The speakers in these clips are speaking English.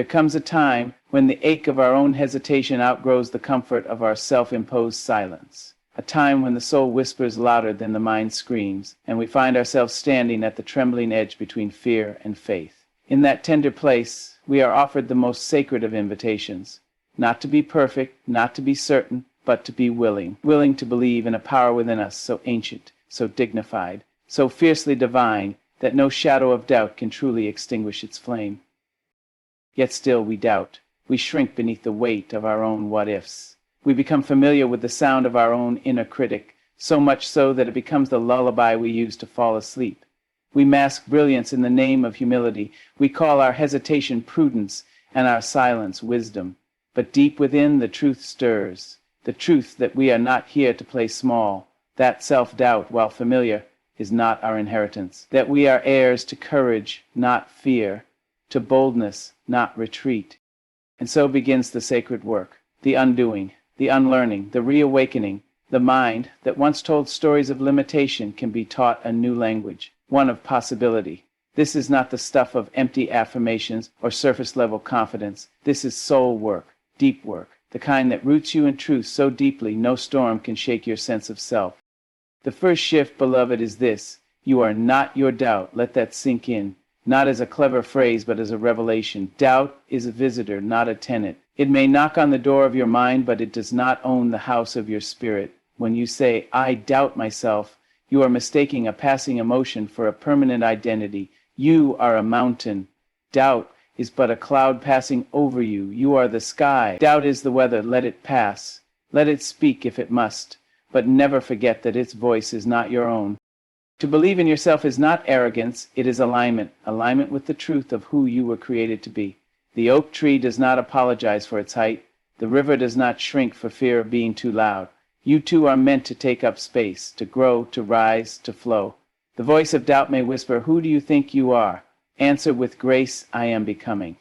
There comes a time when the ache of our own hesitation outgrows the comfort of our self-imposed silence. A time when the soul whispers louder than the mind screams, and we find ourselves standing at the trembling edge between fear and faith. In that tender place, we are offered the most sacred of invitations. Not to be perfect, not to be certain, but to be willing to believe in a power within us so ancient, so dignified, so fiercely divine, that no shadow of doubt can truly extinguish its flame. Yet still we doubt. We shrink beneath the weight of our own what-ifs. We become familiar with the sound of our own inner critic, so much so that it becomes the lullaby we use to fall asleep. We mask brilliance in the name of humility. We call our hesitation prudence and our silence wisdom. But deep within, the truth stirs. The truth that we are not here to play small. That self-doubt, while familiar, is not our inheritance. That we are heirs to courage, not fear, to boldness, not retreat. And so begins the sacred work, the undoing, the unlearning, the reawakening. The mind that once told stories of limitation can be taught a new language, one of possibility. This is not the stuff of empty affirmations or surface-level confidence. This is soul work, deep work, the kind that roots you in truth so deeply no storm can shake your sense of self. The first shift, beloved, is this: you are not your doubt. Let that sink in. Not as a clever phrase, but as a revelation. Doubt is a visitor, not a tenant. It may knock on the door of your mind, but it does not own the house of your spirit. When you say, "I doubt myself," you are mistaking a passing emotion for a permanent identity. You are a mountain. Doubt is but a cloud passing over you. You are the sky. Doubt is the weather. Let it pass. Let it speak if it must. But never forget that its voice is not your own. To believe in yourself is not arrogance, it is alignment with the truth of who you were created to be. The oak tree does not apologize for its height. The river does not shrink for fear of being too loud. You too are meant to take up space, to grow, to rise, to flow. The voice of doubt may whisper, "Who do you think you are?" Answer with grace, "I am becoming."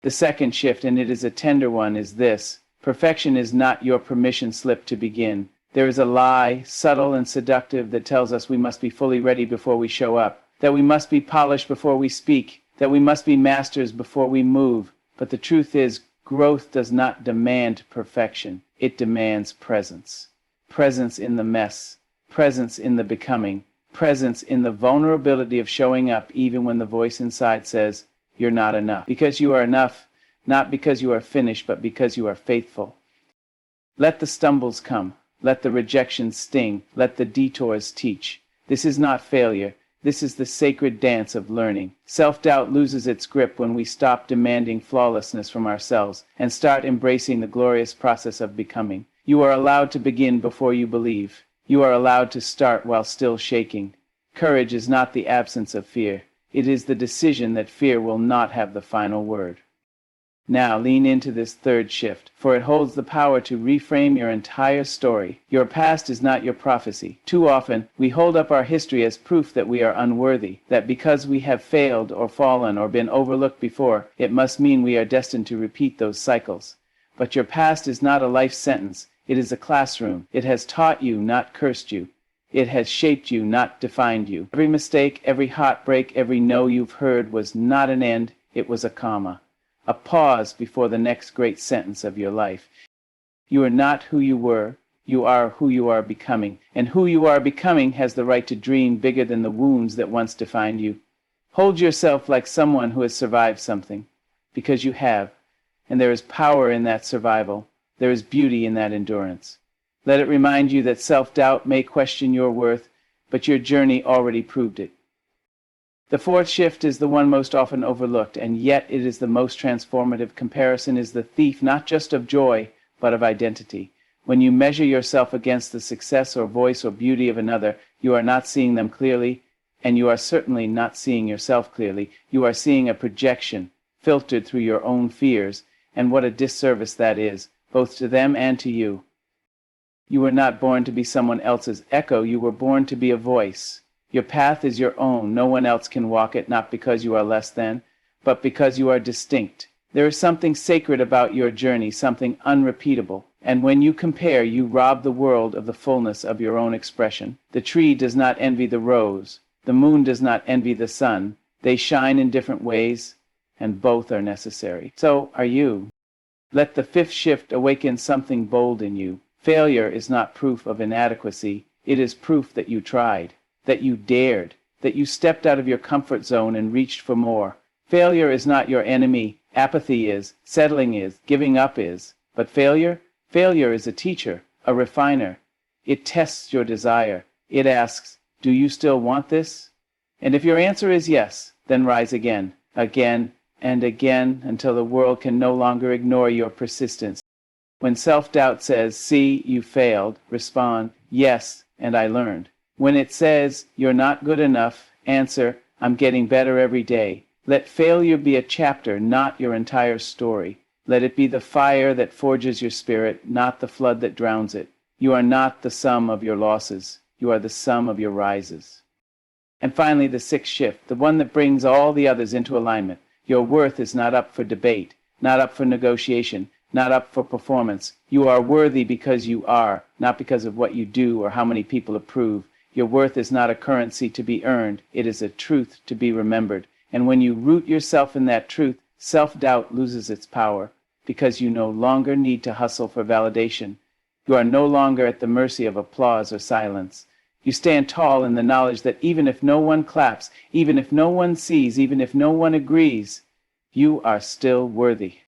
The second shift, and it is a tender one, is this: perfection is not your permission slip to begin. There is a lie, subtle and seductive, that tells us we must be fully ready before we show up, that we must be polished before we speak, that we must be masters before we move. But the truth is, growth does not demand perfection. It demands presence. Presence in the mess, presence in the becoming, presence in the vulnerability of showing up even when the voice inside says, "You're not enough." Because you are enough, not because you are finished, but because you are faithful. Let the stumbles come. Let the rejections sting. Let the detours teach. This is not failure. This is the sacred dance of learning. Self-doubt loses its grip when we stop demanding flawlessness from ourselves and start embracing the glorious process of becoming. You are allowed to begin before you believe. You are allowed to start while still shaking. Courage is not the absence of fear. It is the decision that fear will not have the final word. Now lean into this third shift, for it holds the power to reframe your entire story. Your past is not your prophecy. Too often, we hold up our history as proof that we are unworthy, that because we have failed or fallen or been overlooked before, it must mean we are destined to repeat those cycles. But your past is not a life sentence. It is a classroom. It has taught you, not cursed you. It has shaped you, not defined you. Every mistake, every heartbreak, every no you've heard was not an end, it was a comma. A pause before the next great sentence of your life. You are not who you were. You are who you are becoming. And who you are becoming has the right to dream bigger than the wounds that once defined you. Hold yourself like someone who has survived something, because you have. And there is power in that survival. There is beauty in that endurance. Let it remind you that self-doubt may question your worth, but your journey already proved it. The fourth shift is the one most often overlooked, and yet it is the most transformative. Comparison is the thief not just of joy, but of identity. When you measure yourself against the success or voice or beauty of another, you are not seeing them clearly, and you are certainly not seeing yourself clearly. You are seeing a projection, filtered through your own fears, and what a disservice that is, both to them and to you. You were not born to be someone else's echo. You were born to be a voice. Your path is your own. No one else can walk it, not because you are less than, but because you are distinct. There is something sacred about your journey, something unrepeatable. And when you compare, you rob the world of the fullness of your own expression. The tree does not envy the rose. The moon does not envy the sun. They shine in different ways, and both are necessary. So are you. Let the fifth shift awaken something bold in you. Failure is not proof of inadequacy. It is proof that you tried, that you dared, that you stepped out of your comfort zone and reached for more. Failure is not your enemy. Apathy is, settling is, giving up is. But failure is a teacher, a refiner. It tests your desire. It asks, do you still want this? And if your answer is yes, then rise again, again, and again until the world can no longer ignore your persistence. When self-doubt says, see, you failed, respond, yes, and I learned. When it says, you're not good enough, answer, I'm getting better every day. Let failure be a chapter, not your entire story. Let it be the fire that forges your spirit, not the flood that drowns it. You are not the sum of your losses. You are the sum of your rises. And finally, the sixth shift, the one that brings all the others into alignment. Your worth is not up for debate, not up for negotiation, not up for performance. You are worthy because you are, not because of what you do or how many people approve. Your worth is not a currency to be earned. It is a truth to be remembered. And when you root yourself in that truth, self-doubt loses its power because you no longer need to hustle for validation. You are no longer at the mercy of applause or silence. You stand tall in the knowledge that even if no one claps, even if no one sees, even if no one agrees, you are still worthy.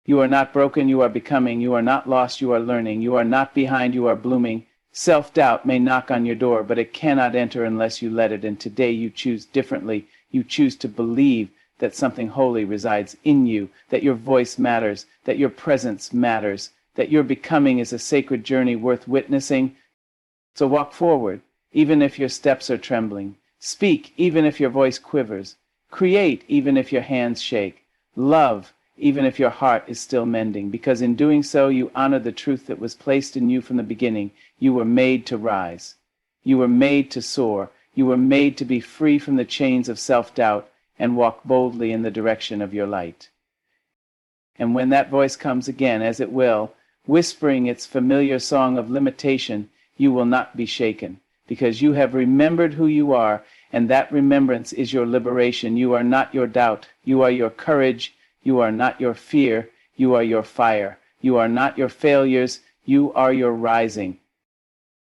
You are not broken, you are becoming. You are not lost, you are learning. You are not behind, you are blooming. Self-doubt may knock on your door, but it cannot enter unless you let it. And today you choose differently. You choose to believe that something holy resides in you, that your voice matters, that your presence matters, that your becoming is a sacred journey worth witnessing. So walk forward, even if your steps are trembling. Speak, even if your voice quivers. Create, even if your hands shake. Love, even if your heart is still mending, because in doing so you honor the truth that was placed in you from the beginning. You were made to rise. You were made to soar. You were made to be free from the chains of self-doubt and walk boldly in the direction of your light. And when that voice comes again, as it will, whispering its familiar song of limitation, you will not be shaken, because you have remembered who you are, and that remembrance is your liberation. You are not your doubt. You are your courage. You are not your fear. You are your fire. You are not your failures. You are your rising.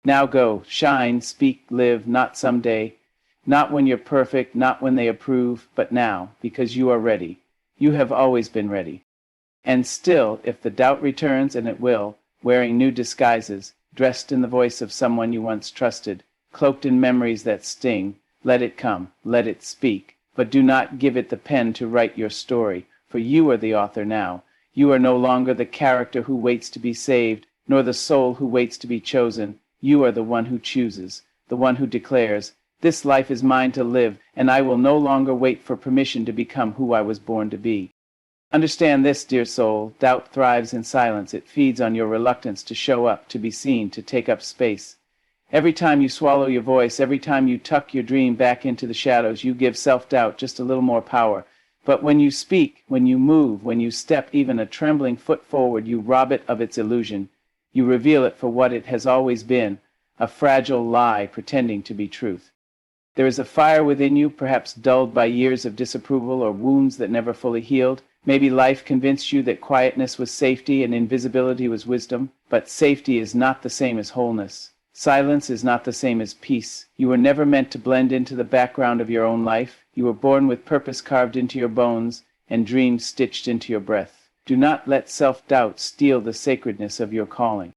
Now go, shine, speak, live, not someday, not when you're perfect, not when they approve, but now, because you are ready. You have always been ready. And still, if the doubt returns, and it will, wearing new disguises, dressed in the voice of someone you once trusted, cloaked in memories that sting, let it come, let it speak. But do not give it the pen to write your story, for you are the author now. You are no longer the character who waits to be saved, nor the soul who waits to be chosen. You are the one who chooses, the one who declares, this life is mine to live, and I will no longer wait for permission to become who I was born to be. Understand this, dear soul, doubt thrives in silence. It feeds on your reluctance to show up, to be seen, to take up space. Every time you swallow your voice, every time you tuck your dream back into the shadows, you give self-doubt just a little more power. But when you speak, when you move, when you step even a trembling foot forward, you rob it of its illusion. You reveal it for what it has always been, a fragile lie pretending to be truth. There is a fire within you, perhaps dulled by years of disapproval or wounds that never fully healed. Maybe life convinced you that quietness was safety and invisibility was wisdom, but safety is not the same as wholeness. Silence is not the same as peace. You were never meant to blend into the background of your own life. You were born with purpose carved into your bones and dreams stitched into your breath. Do not let self-doubt steal the sacredness of your calling.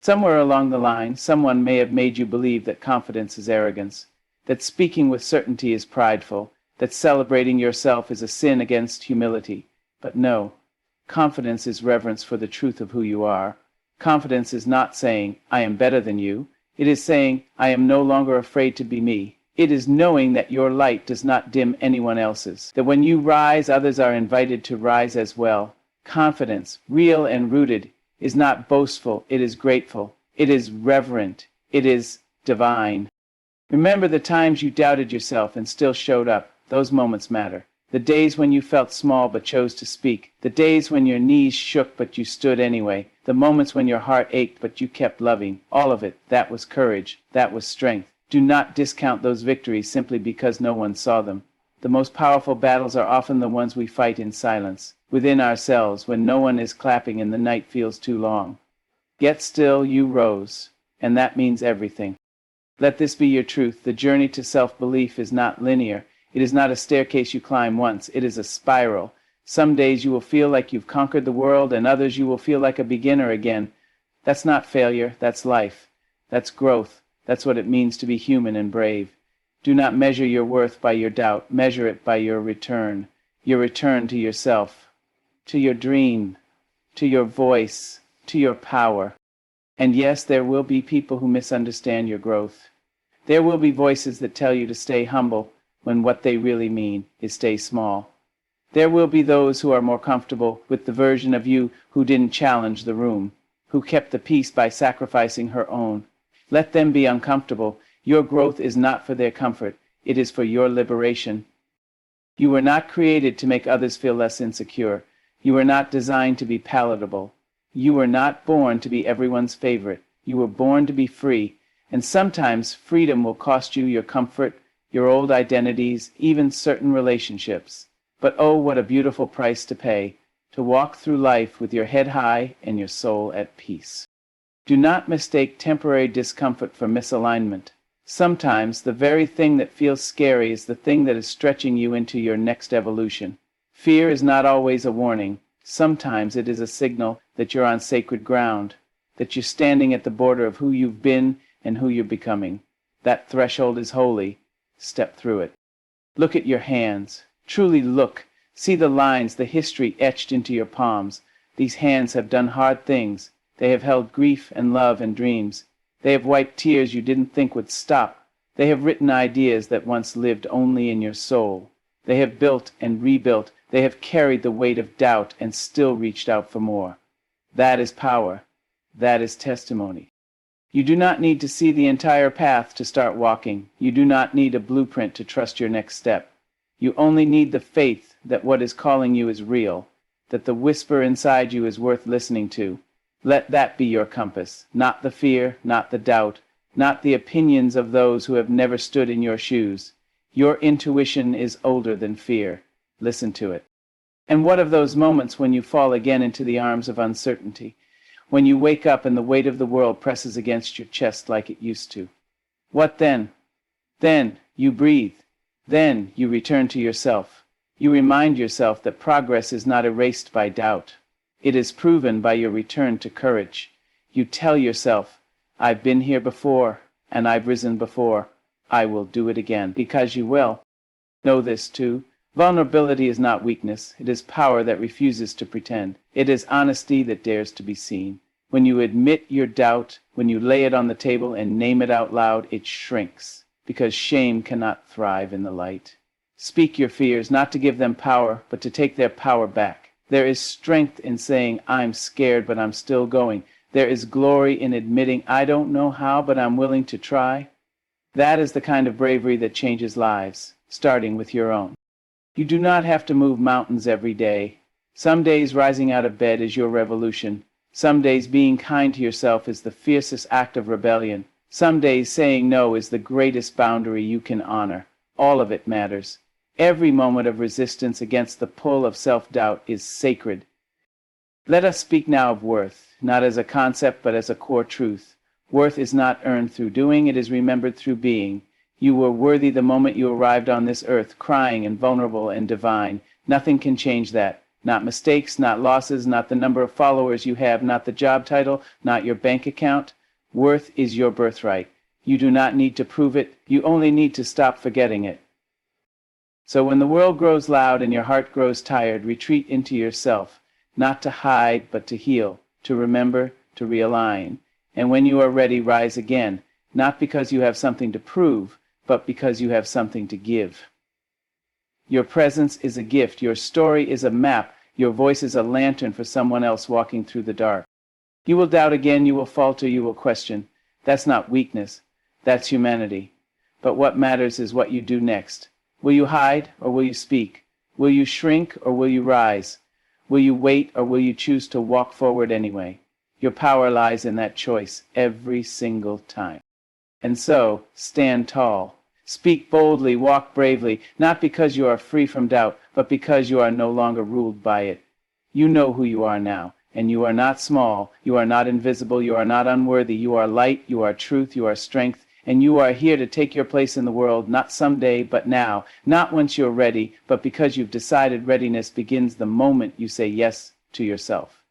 Somewhere along the line, someone may have made you believe that confidence is arrogance, that speaking with certainty is prideful, that celebrating yourself is a sin against humility. But no, confidence is reverence for the truth of who you are. Confidence is not saying, I am better than you. It is saying, I am no longer afraid to be me. It is knowing that your light does not dim anyone else's, that when you rise, others are invited to rise as well. Confidence, real and rooted, is not boastful, it is grateful, it is reverent, it is divine. Remember the times you doubted yourself and still showed up. Those moments matter. The days when you felt small but chose to speak. The days when your knees shook but you stood anyway. The moments when your heart ached but you kept loving. All of it, that was courage. That was strength. Do not discount those victories simply because no one saw them. The most powerful battles are often the ones we fight in silence, within ourselves, when no one is clapping and the night feels too long. Get still, you rose, and that means everything. Let this be your truth. The journey to self-belief is not linear. It is not a staircase you climb once. It is a spiral. Some days you will feel like you've conquered the world, and others you will feel like a beginner again. That's not failure. That's life. That's growth. That's what it means to be human and brave. Do not measure your worth by your doubt. Measure it by your return to yourself, to your dream, to your voice, to your power. And yes, there will be people who misunderstand your growth. There will be voices that tell you to stay humble when what they really mean is stay small. There will be those who are more comfortable with the version of you who didn't challenge the room, who kept the peace by sacrificing her own. Let them be uncomfortable. Your growth is not for their comfort. It is for your liberation. You were not created to make others feel less insecure. You were not designed to be palatable. You were not born to be everyone's favorite. You were born to be free. And sometimes freedom will cost you your comfort, your old identities, even certain relationships. But oh, what a beautiful price to pay, to walk through life with your head high and your soul at peace. Do not mistake temporary discomfort for misalignment. Sometimes the very thing that feels scary is the thing that is stretching you into your next evolution. Fear is not always a warning. Sometimes it is a signal that you're on sacred ground, that you're standing at the border of who you've been and who you're becoming. That threshold is holy. Step through it. Look at your hands. Truly look. See the lines, the history etched into your palms. These hands have done hard things. They have held grief and love and dreams. They have wiped tears you didn't think would stop. They have written ideas that once lived only in your soul. They have built and rebuilt. They have carried the weight of doubt and still reached out for more. That is power. That is testimony. You do not need to see the entire path to start walking. You do not need a blueprint to trust your next step. You only need the faith that what is calling you is real, that the whisper inside you is worth listening to. Let that be your compass, not the fear, not the doubt, not the opinions of those who have never stood in your shoes. Your intuition is older than fear. Listen to it. And what of those moments when you fall again into the arms of uncertainty? When you wake up and the weight of the world presses against your chest like it used to? What then? Then you breathe. Then you return to yourself. You remind yourself that progress is not erased by doubt. It is proven by your return to courage. You tell yourself, I've been here before, and I've risen before. I will do it again, because you will. Know this too. Vulnerability is not weakness. It is power that refuses to pretend. It is honesty that dares to be seen. When you admit your doubt, when you lay it on the table and name it out loud, it shrinks, because shame cannot thrive in the light. Speak your fears, not to give them power, but to take their power back. There is strength in saying, I'm scared, but I'm still going. There is glory in admitting, I don't know how, but I'm willing to try. That is the kind of bravery that changes lives, starting with your own. You do not have to move mountains every day. Some days rising out of bed is your revolution. Some days being kind to yourself is the fiercest act of rebellion. Some days saying no is the greatest boundary you can honor. All of it matters. Every moment of resistance against the pull of self-doubt is sacred. Let us speak now of worth, not as a concept but as a core truth. Worth is not earned through doing, it is remembered through being. You were worthy the moment you arrived on this earth, crying and vulnerable and divine. Nothing can change that. Not mistakes, not losses, not the number of followers you have, not the job title, not your bank account. Worth is your birthright. You do not need to prove it. You only need to stop forgetting it. So when the world grows loud and your heart grows tired, retreat into yourself, not to hide, but to heal, to remember, to realign. And when you are ready, rise again, not because you have something to prove, but because you have something to give. Your presence is a gift. Your story is a map. Your voice is a lantern for someone else walking through the dark. You will doubt again, you will falter, you will question. That's not weakness. That's humanity. But what matters is what you do next. Will you hide or will you speak? Will you shrink or will you rise? Will you wait or will you choose to walk forward anyway? Your power lies in that choice every single time. And so, stand tall. Speak boldly, walk bravely, not because you are free from doubt, but because you are no longer ruled by it. You know who you are now, and you are not small, you are not invisible, you are not unworthy, you are light, you are truth, you are strength, and you are here to take your place in the world, not someday, but now, not once you're ready, but because you've decided readiness begins the moment you say yes to yourself.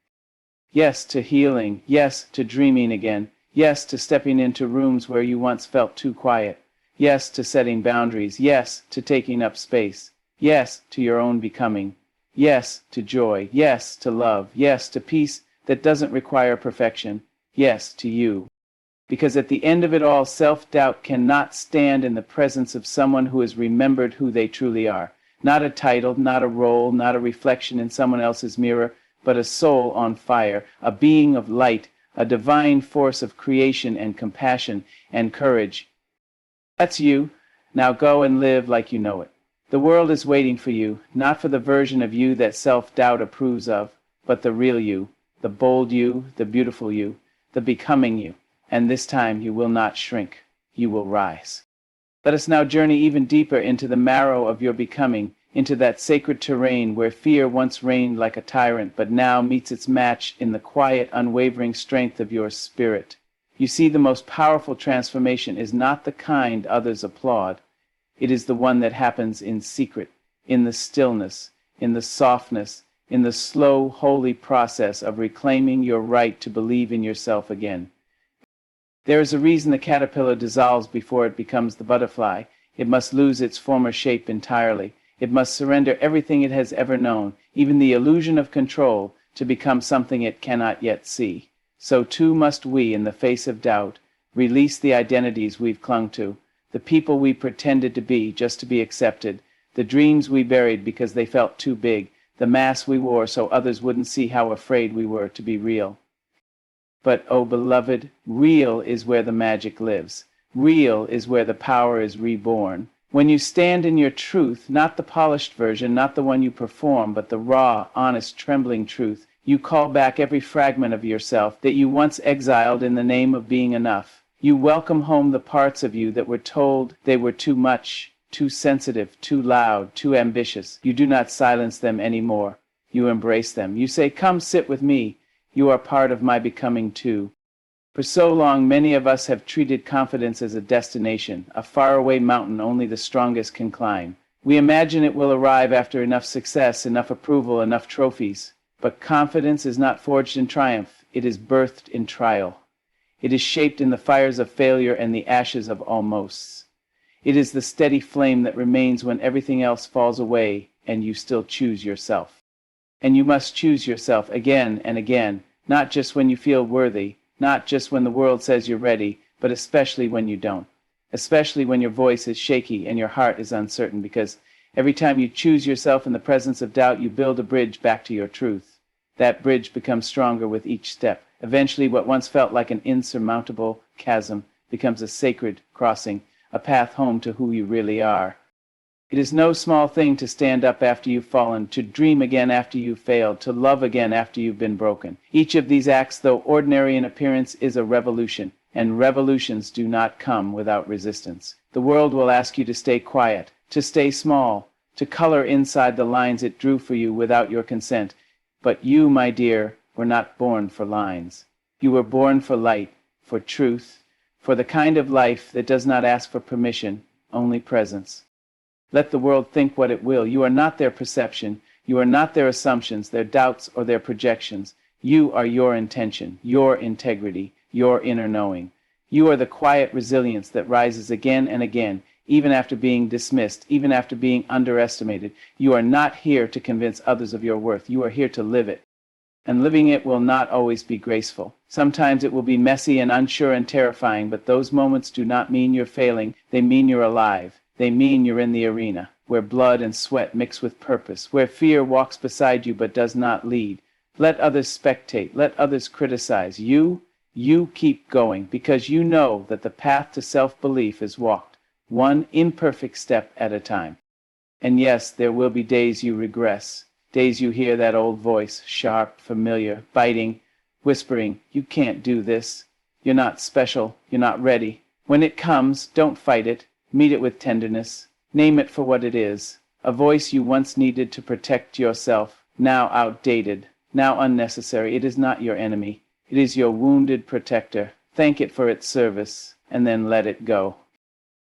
Yes to healing, yes to dreaming again, yes to stepping into rooms where you once felt too quiet, yes to setting boundaries, yes to taking up space, yes to your own becoming. Yes to joy, yes to love, yes to peace that doesn't require perfection, yes to you. Because at the end of it all, self-doubt cannot stand in the presence of someone who has remembered who they truly are. Not a title, not a role, not a reflection in someone else's mirror, but a soul on fire, a being of light, a divine force of creation and compassion and courage. That's you. Now go and live like you know it. The world is waiting for you, not for the version of you that self-doubt approves of, but the real you, the bold you, the beautiful you, the becoming you. And this time you will not shrink, you will rise. Let us now journey even deeper into the marrow of your becoming, into that sacred terrain where fear once reigned like a tyrant, but now meets its match in the quiet, unwavering strength of your spirit. You see, the most powerful transformation is not the kind others applaud. It is the one that happens in secret, in the stillness, in the softness, in the slow, holy process of reclaiming your right to believe in yourself again. There is a reason the caterpillar dissolves before it becomes the butterfly. It must lose its former shape entirely. It must surrender everything it has ever known, even the illusion of control, to become something it cannot yet see. So too must we, in the face of doubt, release the identities we've clung to, the people we pretended to be just to be accepted, the dreams we buried because they felt too big, the masks we wore so others wouldn't see how afraid we were to be real. But, oh beloved, real is where the magic lives. Real is where the power is reborn. When you stand in your truth, not the polished version, not the one you perform, but the raw, honest, trembling truth, you call back every fragment of yourself that you once exiled in the name of being enough. You welcome home the parts of you that were told they were too much, too sensitive, too loud, too ambitious. You do not silence them anymore. You embrace them. You say, "Come sit with me. You are part of my becoming too." For so long, many of us have treated confidence as a destination, a faraway mountain only the strongest can climb. We imagine it will arrive after enough success, enough approval, enough trophies. But confidence is not forged in triumph. It is birthed in trial. It is shaped in the fires of failure and the ashes of almosts. It is the steady flame that remains when everything else falls away and you still choose yourself. And you must choose yourself again and again, not just when you feel worthy, not just when the world says you're ready, but especially when you don't. Especially when your voice is shaky and your heart is uncertain, because every time you choose yourself in the presence of doubt, you build a bridge back to your truth. That bridge becomes stronger with each step. Eventually, what once felt like an insurmountable chasm becomes a sacred crossing, a path home to who you really are. It is no small thing to stand up after you've fallen, to dream again after you've failed, to love again after you've been broken. Each of these acts, though ordinary in appearance, is a revolution, and revolutions do not come without resistance. The world will ask you to stay quiet, to stay small, to color inside the lines it drew for you without your consent. But you, my dear, were not born for lines. You were born for light, for truth, for the kind of life that does not ask for permission, only presence. Let the world think what it will. You are not their perception. You are not their assumptions, their doubts, or their projections. You are your intention, your integrity, your inner knowing. You are the quiet resilience that rises again and again, even after being dismissed, even after being underestimated. You are not here to convince others of your worth. You are here to live it. And living it will not always be graceful. Sometimes it will be messy and unsure and terrifying, but those moments do not mean you're failing. They mean you're alive. They mean you're in the arena, where blood and sweat mix with purpose, where fear walks beside you but does not lead. Let others spectate. Let others criticize. You keep going, because you know that the path to self-belief is walked, one imperfect step at a time. And yes, there will be days you regress. Days you hear that old voice, sharp, familiar, biting, whispering, "You can't do this. You're not special. You're not ready." When it comes, don't fight it. Meet it with tenderness. Name it for what it is. A voice you once needed to protect yourself, now outdated, now unnecessary. It is not your enemy. It is your wounded protector. Thank it for its service, and then let it go.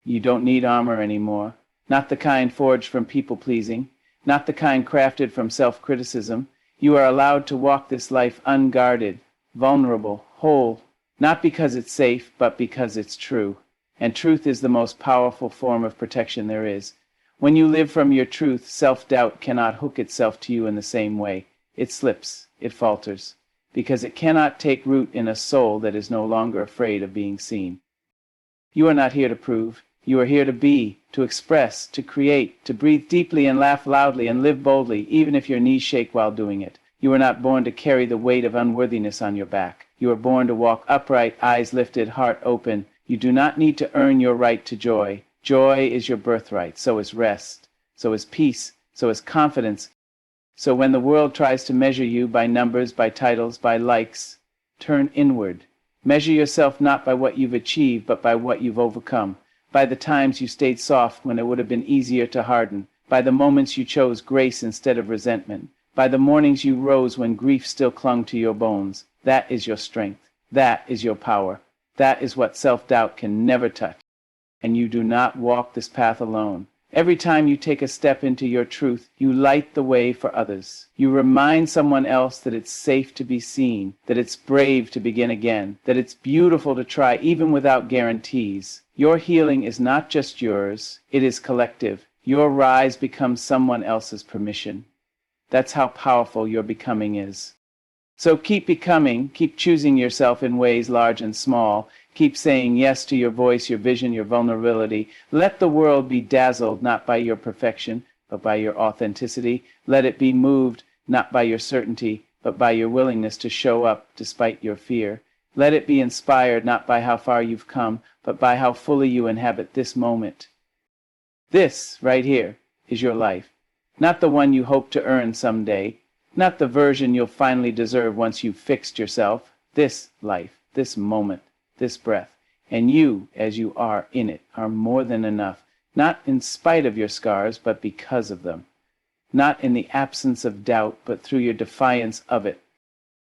You don't need armor anymore. Not the kind forged from people-pleasing. Not the kind crafted from self-criticism. You are allowed to walk this life unguarded, vulnerable, whole, not because it's safe, but because it's true. And truth is the most powerful form of protection there is. When you live from your truth, self-doubt cannot hook itself to you in the same way. It slips, it falters, because it cannot take root in a soul that is no longer afraid of being seen. You are not here to prove. You are here to be, to express, to create, to breathe deeply and laugh loudly and live boldly, even if your knees shake while doing it. You are not born to carry the weight of unworthiness on your back. You are born to walk upright, eyes lifted, heart open. You do not need to earn your right to joy. Joy is your birthright. So is rest. So is peace. So is confidence. So when the world tries to measure you by numbers, by titles, by likes, turn inward. Measure yourself not by what you've achieved, but by what you've overcome. By the times you stayed soft when it would have been easier to harden. By the moments you chose grace instead of resentment. By the mornings you rose when grief still clung to your bones. That is your strength. That is your power. That is what self-doubt can never touch. And you do not walk this path alone. Every time you take a step into your truth, you light the way for others. You remind someone else that it's safe to be seen, that it's brave to begin again, that it's beautiful to try even without guarantees. Your healing is not just yours, it is collective. Your rise becomes someone else's permission. That's how powerful your becoming is. So keep becoming, keep choosing yourself in ways large and small. Keep saying yes to your voice, your vision, your vulnerability. Let the world be dazzled not by your perfection, but by your authenticity. Let it be moved not by your certainty, but by your willingness to show up despite your fear. Let it be inspired not by how far you've come, but by how fully you inhabit this moment. This, right here, is your life. Not the one you hope to earn someday. Not the version you'll finally deserve once you've fixed yourself. This life, this moment, this breath. And you, as you are in it, are more than enough. Not in spite of your scars, but because of them. Not in the absence of doubt, but through your defiance of it.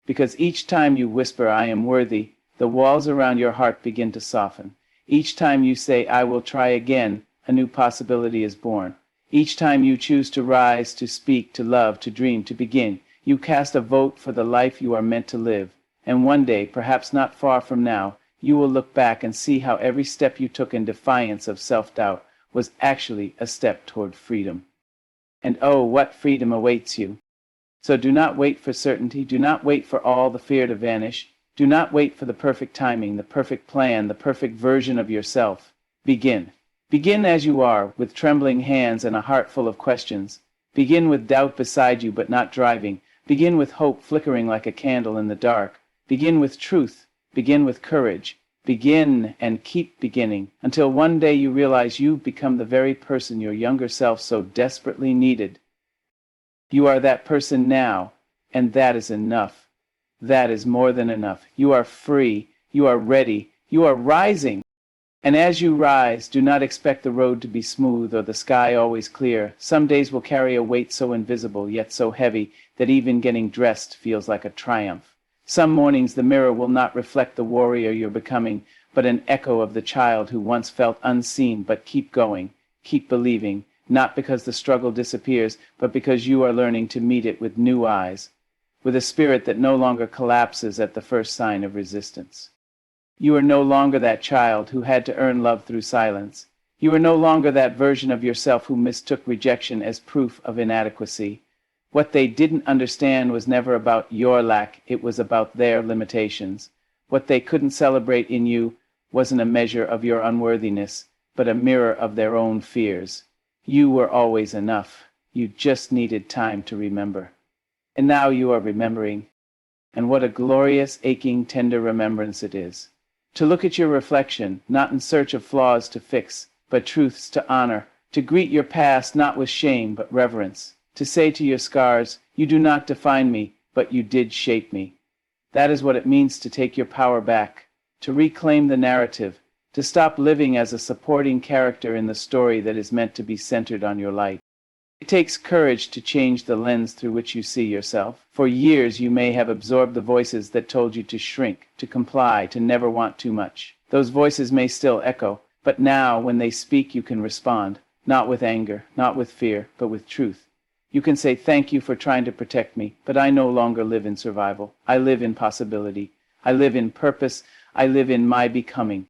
Because each time you whisper, I am worthy, the walls around your heart begin to soften. Each time you say, I will try again, a new possibility is born. Each time you choose to rise, to speak, to love, to dream, to begin, you cast a vote for the life you are meant to live. And one day, perhaps not far from now, you will look back and see how every step you took in defiance of self-doubt was actually a step toward freedom. And oh, what freedom awaits you. So do not wait for certainty. Do not wait for all the fear to vanish. Do not wait for the perfect timing, the perfect plan, the perfect version of yourself. Begin. Begin as you are, with trembling hands and a heart full of questions. Begin with doubt beside you but not driving. Begin with hope flickering like a candle in the dark. Begin with truth. Begin with courage. Begin and keep beginning until one day you realize you've become the very person your younger self so desperately needed. You are that person now, and that is enough. That is more than enough. You are free. You are ready. You are rising. And as you rise, do not expect the road to be smooth or the sky always clear. Some days will carry a weight so invisible, yet so heavy, that even getting dressed feels like a triumph. Some mornings the mirror will not reflect the warrior you're becoming, but an echo of the child who once felt unseen. But keep going, keep believing, not because the struggle disappears, but because you are learning to meet it with new eyes, with a spirit that no longer collapses at the first sign of resistance. You are no longer that child who had to earn love through silence. You are no longer that version of yourself who mistook rejection as proof of inadequacy. What they didn't understand was never about your lack, it was about their limitations. What they couldn't celebrate in you wasn't a measure of your unworthiness, but a mirror of their own fears. You were always enough. You just needed time to remember. And now you are remembering. And what a glorious, aching, tender remembrance it is. To look at your reflection, not in search of flaws to fix, but truths to honor. To greet your past not with shame, but reverence. To say to your scars, you do not define me, but you did shape me. That is what it means to take your power back. To reclaim the narrative. to stop living as a supporting character in the story that is meant to be centered on your light. It takes courage to change the lens through which you see yourself. For years you may have absorbed the voices that told you to shrink, to comply, to never want too much. Those voices may still echo, but now when they speak you can respond, not with anger, not with fear, but with truth. You can say, "Thank you for trying to protect me, but I no longer live in survival. I live in possibility. I live in purpose. I live in my becoming."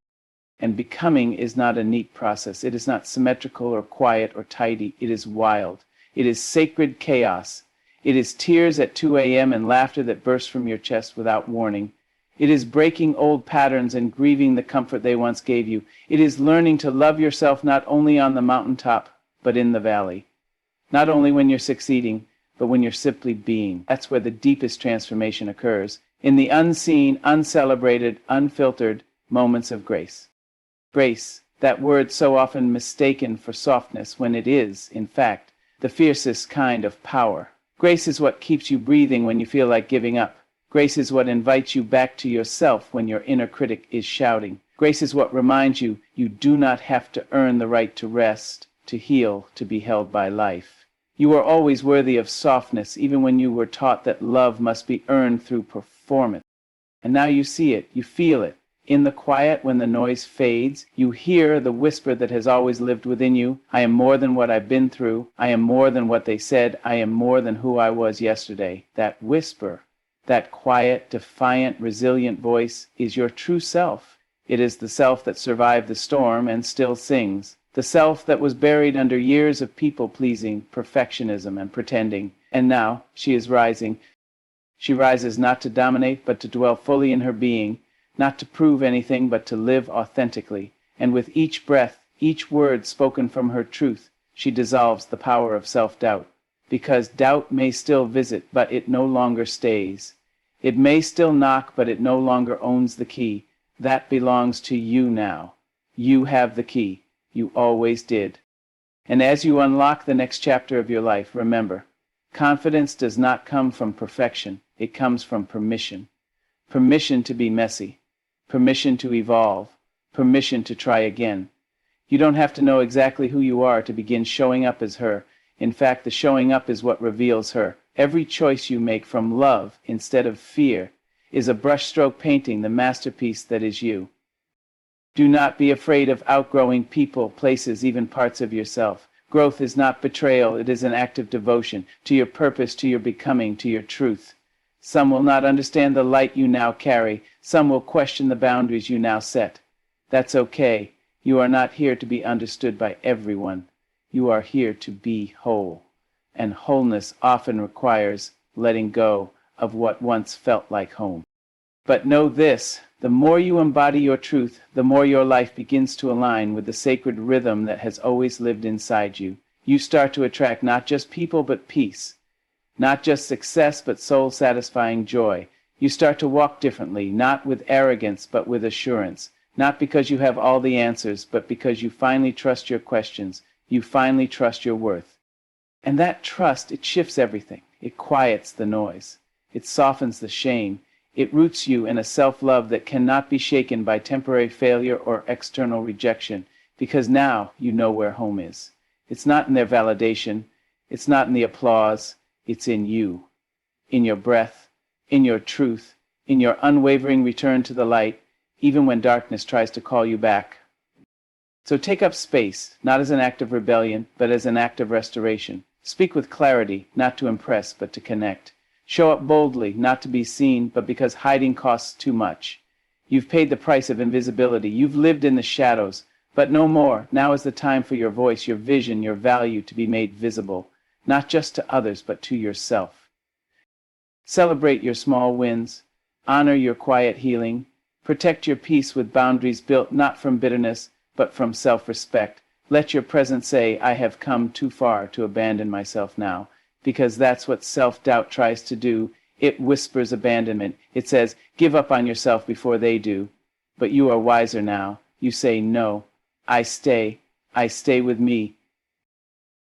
And becoming is not a neat process. It is not symmetrical or quiet or tidy. It is wild. It is sacred chaos. It is tears at 2 a.m. and laughter that bursts from your chest without warning. It is breaking old patterns and grieving the comfort they once gave you. It is learning to love yourself not only on the mountaintop, but in the valley. Not only when you're succeeding, but when you're simply being. That's where the deepest transformation occurs. In the unseen, uncelebrated, unfiltered moments of grace. Grace, that word so often mistaken for softness when it is, in fact, the fiercest kind of power. Grace is what keeps you breathing when you feel like giving up. Grace is what invites you back to yourself when your inner critic is shouting. Grace is what reminds you you do not have to earn the right to rest, to heal, to be held by life. You are always worthy of softness, even when you were taught that love must be earned through performance. And now you see it, you feel it. In the quiet, when the noise fades, you hear the whisper that has always lived within you. I am more than what I've been through. I am more than what they said. I am more than who I was yesterday. That whisper, that quiet, defiant, resilient voice is your true self. It is the self that survived the storm and still sings. The self that was buried under years of people-pleasing, perfectionism, and pretending. And now she is rising. She rises not to dominate, but to dwell fully in her being. Not to prove anything, but to live authentically. And with each breath, each word spoken from her truth, she dissolves the power of self-doubt. Because doubt may still visit, but it no longer stays. It may still knock, but it no longer owns the key. That belongs to you now. You have the key. You always did. And as you unlock the next chapter of your life, remember, confidence does not come from perfection. It comes from permission. Permission to be messy. Permission to evolve, permission to try again. You don't have to know exactly who you are to begin showing up as her. In fact, the showing up is what reveals her. Every choice you make from love instead of fear is a brushstroke painting the masterpiece that is you. Do not be afraid of outgrowing people, places, even parts of yourself. Growth is not betrayal, it is an act of devotion to your purpose, to your becoming, to your truth. Some will not understand the light you now carry. Some will question the boundaries you now set. That's okay. You are not here to be understood by everyone. You are here to be whole. And wholeness often requires letting go of what once felt like home. But know this, the more you embody your truth, the more your life begins to align with the sacred rhythm that has always lived inside you. You start to attract not just people, but peace. Not just success, but soul-satisfying joy. You start to walk differently, not with arrogance, but with assurance. Not because you have all the answers, but because you finally trust your questions. You finally trust your worth. And that trust, it shifts everything. It quiets the noise. It softens the shame. It roots you in a self-love that cannot be shaken by temporary failure or external rejection, because now you know where home is. It's not in their validation. It's not in the applause. It's in you, in your breath, in your truth, in your unwavering return to the light, even when darkness tries to call you back. So take up space, not as an act of rebellion, but as an act of restoration. Speak with clarity, not to impress, but to connect. Show up boldly, not to be seen, but because hiding costs too much. You've paid the price of invisibility. You've lived in the shadows, but no more. Now is the time for your voice, your vision, your value to be made visible. Not just to others, but to yourself. Celebrate your small wins. Honor your quiet healing. Protect your peace with boundaries built not from bitterness, but from self-respect. Let your present say, I have come too far to abandon myself now. Because that's what self-doubt tries to do. It whispers abandonment. It says, give up on yourself before they do. But you are wiser now. You say, no, I stay with me.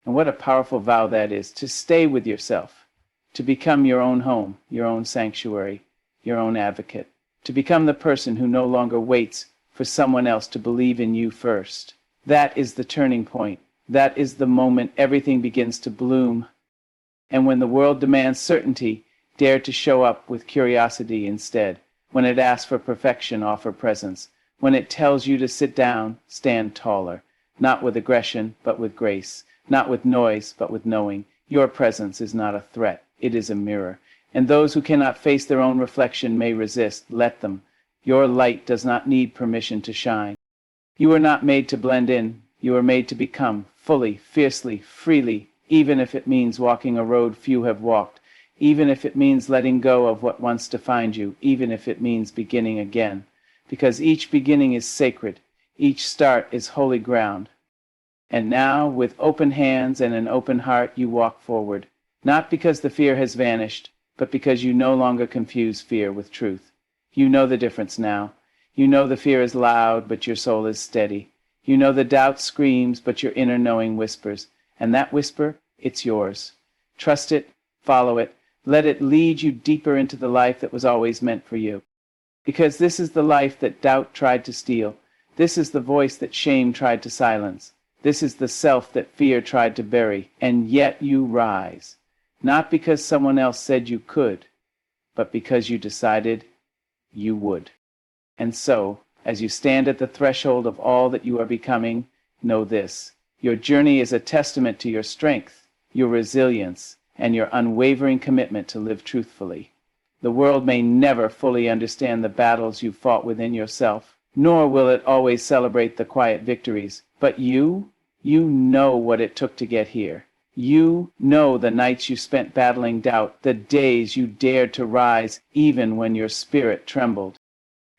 And what a powerful vow that is, to stay with yourself, to become your own home, your own sanctuary, your own advocate, to become the person who no longer waits for someone else to believe in you first. That is the turning point. That is the moment everything begins to bloom. And when the world demands certainty, dare to show up with curiosity instead. When it asks for perfection, offer presence. When it tells you to sit down, stand taller. Not with aggression, but with grace. Not with noise, but with knowing. Your presence is not a threat. It is a mirror. And those who cannot face their own reflection may resist. Let them. Your light does not need permission to shine. You are not made to blend in. You are made to become, fully, fiercely, freely, even if it means walking a road few have walked, even if it means letting go of what once defined you, even if it means beginning again. Because each beginning is sacred, each start is holy ground. And now, with open hands and an open heart, you walk forward, not because the fear has vanished, but because you no longer confuse fear with truth. You know the difference now. You know the fear is loud, but your soul is steady. You know the doubt screams, but your inner knowing whispers. And that whisper, it's yours. Trust it, follow it, let it lead you deeper into the life that was always meant for you. Because this is the life that doubt tried to steal. This is the voice that shame tried to silence. This is the self that fear tried to bury. And yet you rise. Not because someone else said you could, but because you decided you would. And so, as you stand at the threshold of all that you are becoming, know this. Your journey is a testament to your strength, your resilience, and your unwavering commitment to live truthfully. The world may never fully understand the battles you fought within yourself, nor will it always celebrate the quiet victories. But you know what it took to get here. You know the nights you spent battling doubt, the days you dared to rise even when your spirit trembled.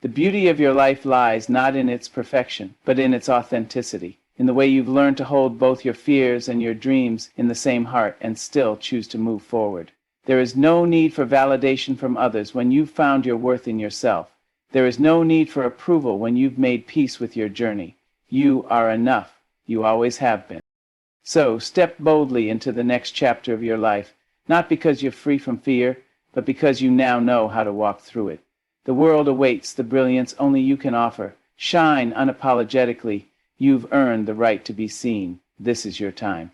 The beauty of your life lies not in its perfection, but in its authenticity, in the way you've learned to hold both your fears and your dreams in the same heart and still choose to move forward. There is no need for validation from others when you've found your worth in yourself. There is no need for approval when you've made peace with your journey. You are enough. You always have been. So step boldly into the next chapter of your life, not because you're free from fear, but because you now know how to walk through it. The world awaits the brilliance only you can offer. Shine unapologetically. You've earned the right to be seen. This is your time.